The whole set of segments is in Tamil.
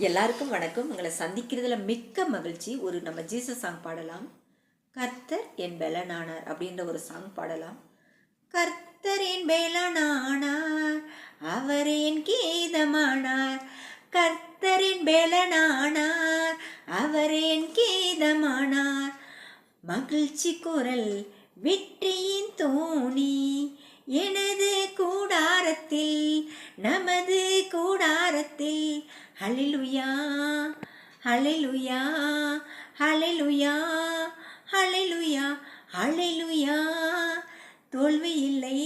எல்லாருக்கும் வணக்கம். உங்களை சந்திக்கிறதுல மிக்க மகிழ்ச்சி. நம்ம ஜீசஸ் சாங் பாடலாம். கர்த்தர் என் பெலனானார் அப்படின்ற ஒரு சாங் பாடலாம். கர்த்தர் என் பெலனானார், அவர் என் கீதமானார். கர்த்தர் என் பெலனானார், அவர் என் கீதமானார். மகிழ்ச்சி குரல் வெற்றியின் தோணி எனது கூடாரத்தில், நமது கூடாரத்தில். ஹல்லேலூயா ஹல்லேலூயா ஹல்லேலூயா ஹல்லேலூயா ஹல்லேலூயா. தோல்வி இல்லை,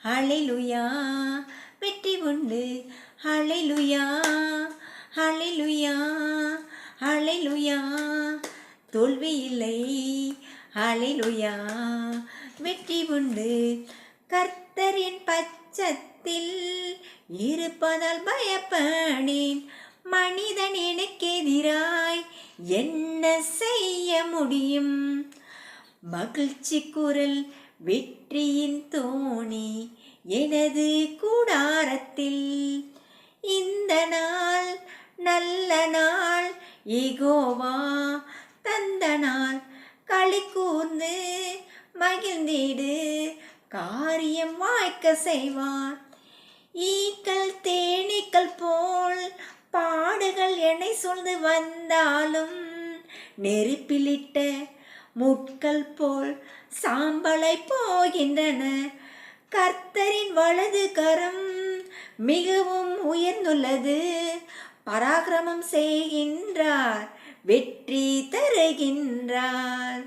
ஹல்லேலூயா. வெற்றி உண்டு, ஹல்லேலூயா ஹல்லேலூயா ஹல்லேலூயா. தோல்வி இல்லை, ஹல்லேலூயா. வெற்றி உண்டு. கர்த்தரின் பட்சத்தில் இருப்பதால் பயப்படேன். மனிதன் எனக்கு எதிராய் என்ன செய்ய முடியும்? மகிழ்ச்சி குரல் வெற்றியின் தோணி எனது கூடாரத்தில். இந்த நாள் நல்ல நாள், யெகோவா தந்த நாள். களி கூர்ந்து மகிழ்ந்திடு, காரியம் வாய்க்க செய்வார். ஈக்கள் தேனீக்கள் போல் பாடுகள் என்னை சூழ்ந்து வந்தாலும், நெருப்பிலிட்ட முட்கள் போல் சாம்பலை போகின்றன. கர்த்தரின் வலது கரம் மிகவும் உயர்ந்துள்ளது. பராக்கிரமம் செய்கின்றார், வெற்றி தருகின்றார்.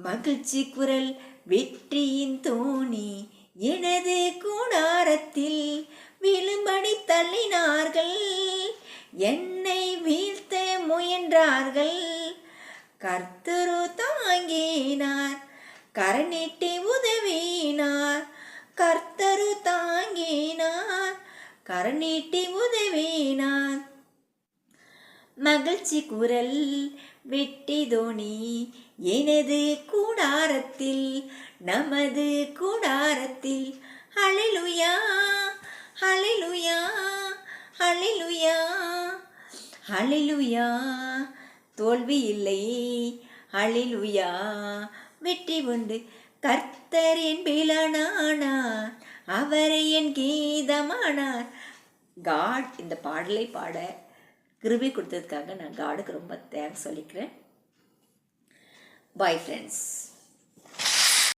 மகிழ்ச்சி குரல் வெற்றியின் தோணி எனது கூடாரத்தில். விழும்படி தள்ளினார்கள், என்னை வீழ்த்த முயன்றார்கள். கர்த்தரோ தாங்கினார், கரநீட்டி உதவினார். கர்த்தரோ தாங்கினார், கரநீட்டி உதவினார். மகிழ்ச்சி குரல் வெற்றி தோணி எனது கூடாரத்தில், நமது கூடாரத்தில். ஹல்லேலூயா ஹல்லேலூயா ஹல்லேலூயா ஹல்லேலூயா. தோல்வி இல்லை, ஹல்லேலூயா. வெற்றி உண்டு. கர்த்தர் என் பெலனானார், அவரை என் கீதமானார். காட் இந்த பாடலை பாட கிருபை கொடுத்ததுக்காக நான் காடுக்கு ரொம்ப தேங்க்ஸ் சொல்லிக்கிறேன். Bye friends.